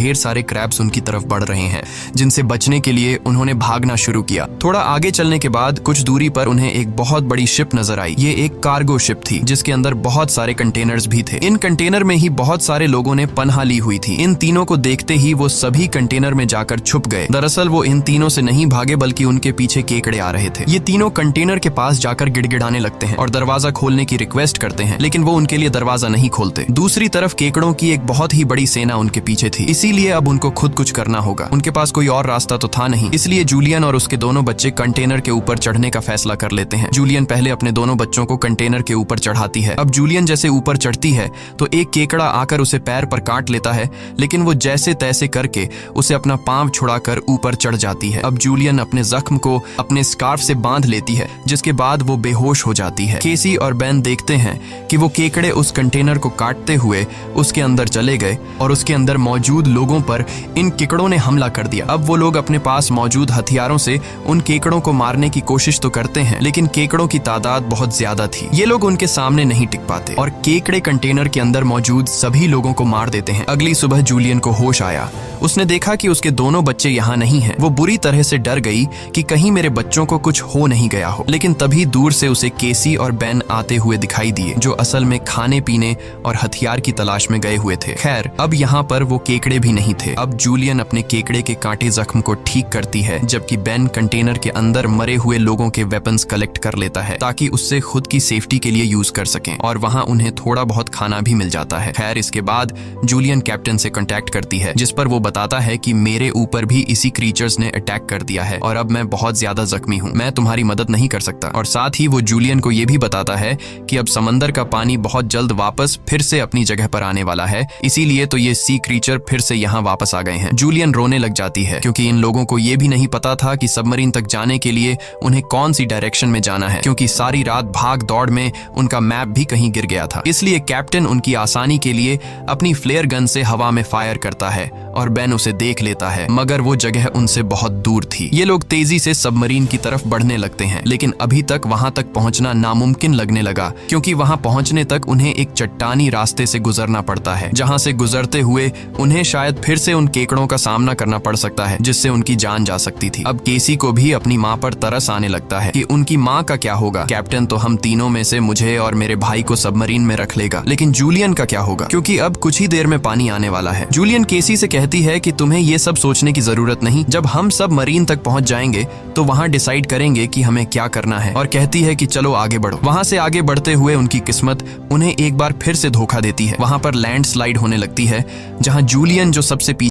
ढेर सारे क्रैब्स उनकी तरफ बढ़ रहे हैं, जिनसे बचने के लिए उन्होंने भागना शुरू किया। थोड़ा आगे चलने के बाद कुछ दूरी पर उन्हें एक बहुत बड़ी शिप नजर आई। ये एक कार्गो शिप थी जिसके अंदर बहुत सारे कंटेनर्स भी थे। इन कंटेनर में ही बहुत सारे लोगों ने पनाह ली हुई थी। इन तीनों को देखते ही वो सभी कंटेनर में जाकर छुप गए। दरअसल वो इन तीनों से नहीं भागे बल्कि उनके पीछे केकड़े आ रहे थे। ये तीनों कंटेनर के पास जाकर गिड़गिड़ाने लगते हैं और दरवाजा खोलने की रिक्वेस्ट करते हैं, लेकिन वो उनके लिए दरवाजा नहीं खोलते। दूसरी तरफ केकड़ों की एक बहुत ही बड़ी सेना उनके पीछे थी, इसीलिए अब उनको खुद कुछ करना होगा। उनके पास कोई और रास्ता तो था नहीं, इसलिए जूलियन और उसके दोनों बच्चे कंटेनर के ऊपर चढ़ने का फैसला कर लेते हैं। जूलियन पहले अपने दोनों बच्चों को कंटेनर के ऊपर चढ़ाती है। अब जूलियन जैसे ऊपर चढ़ती है तो एक केकड़ा आकर उसे पैर पर काट लेता है, लेकिन वो जैसे तैसे करके उसे अपना पांव छुड़ाकर ऊपर चढ़ जाती है। अब जूलियन अपने जख्म को अपने स्कार्फ से बांध लेती है, जिसके बाद वो बेहोश हो जाती है। केसी और बेन देखते हैं कि वो केकड़े उस कंटेनर को काटते हुए उसके अंदर चले गए और उसके अंदर मौजूद लोगों पर इन केकड़ों ने हमला कर दिया। अब वो लोग अपने पास मौजूद हथियारों से उन केकड़ों को मारने की कोशिश तो करते हैं, लेकिन केकड़ों की तादाद बहुत ज्यादा थी। ये लोग उनके सामने नहीं टिक पाते और केकड़े कंटेनर के अंदर मौजूद सभी लोगों को मार देते हैं। अगली सुबह जूलियन को होश आया। उसने देखा कि उसके दोनों बच्चे यहाँ नहीं हैं। वो बुरी तरह से डर गई कि कहीं मेरे बच्चों को कुछ हो नहीं गया हो, लेकिन तभी दूर से उसे केसी और बेन आते हुए दिखाई दिए, जो असल में खाने पीने और हथियार की तलाश में गए हुए थे। खैर, अब यहाँ पर वो केकड़े भी नहीं थे। अब जूलियन अपने केकड़े के कांटे जख्म को ठीक करती है, जबकि बेन कंटेनर के अंदर मरे हुए लोगों के वेपन्स कलेक्ट कर लेता है ताकि उससे खुद की सेफ्टी के लिए यूज कर सकें, और वहाँ उन्हें थोड़ा बहुत खाना भी मिल जाता है। खैर, इसके बाद जूलियन कैप्टन से कांटेक्ट करती है, जिस पर वो बताता है कि मेरे ऊपर भी इसी क्रीचर्स ने अटैक कर दिया है और अब मैं बहुत ज्यादा जख्मी हूँ, मैं तुम्हारी मदद नहीं कर सकता। और साथ ही वो जूलियन को ये भी बताता है कि अब समंदर का पानी बहुत जल्द वापस फिर से अपनी जगह पर आने वाला है, इसीलिए तो ये सी क्रीचर फिर से यहाँ वापस आ गए हैं। जूलियन रोने लग जाती है क्योंकि इन लोगों को ये भी नहीं पता था कि सबमरीन तक जाने के लिए उन्हें कौन सी डायरेक्शन में जाना है, क्योंकि सारी रात भाग दौड़ में उनका मैप भी कहीं गिर गया था। इसलिए कैप्टन उनकी आसानी के लिए अपनी फ्लेयर गन से हवा में फायर करता है और बेन उसे देख लेता है, मगर वो जगह उनसे बहुत दूर थी। ये लोग तेजी से सबमरीन की तरफ बढ़ने लगते हैं, लेकिन अभी तक वहां तक पहुंचना नामुमकिन लगने लगा, क्योंकि वहां पहुंचने तक उन्हें एक चट्टानी रास्ते से गुजरना पड़ता है, जहां से गुजरते हुए उन्हें शायद फिर से उन केकड़ों का सामना करना पड़ सकता है, जिससे उनकी जान जा सकती थी। अब केसी को भी अपनी माँ पर तरस आने लगता है कि उनकी माँ का क्या होगा। कैप्टन तो हम तीनों में से मुझे और मेरे भाई को सबमरीन में रख लेगा, लेकिन जूलियन का क्या होगा, क्योंकि अब कुछ ही देर में पानी आने वाला है। जूलियन केसी से कहती है कि तुम्हें ये सब सोचने की जरूरत नहीं, जब हम सब मरीन तक पहुंच जाएंगे तो वहां डिसाइड करेंगे कि हमें क्या करना है, और कहती है कि चलो आगे बढ़ो। वहां से आगे बढ़ते हुए उनकी किस्मत उन्हें एक बार फिर से धोखा देती है। वहां पर लैंडस्लाइड होने लगती है, जहां जूलियन जो सबसे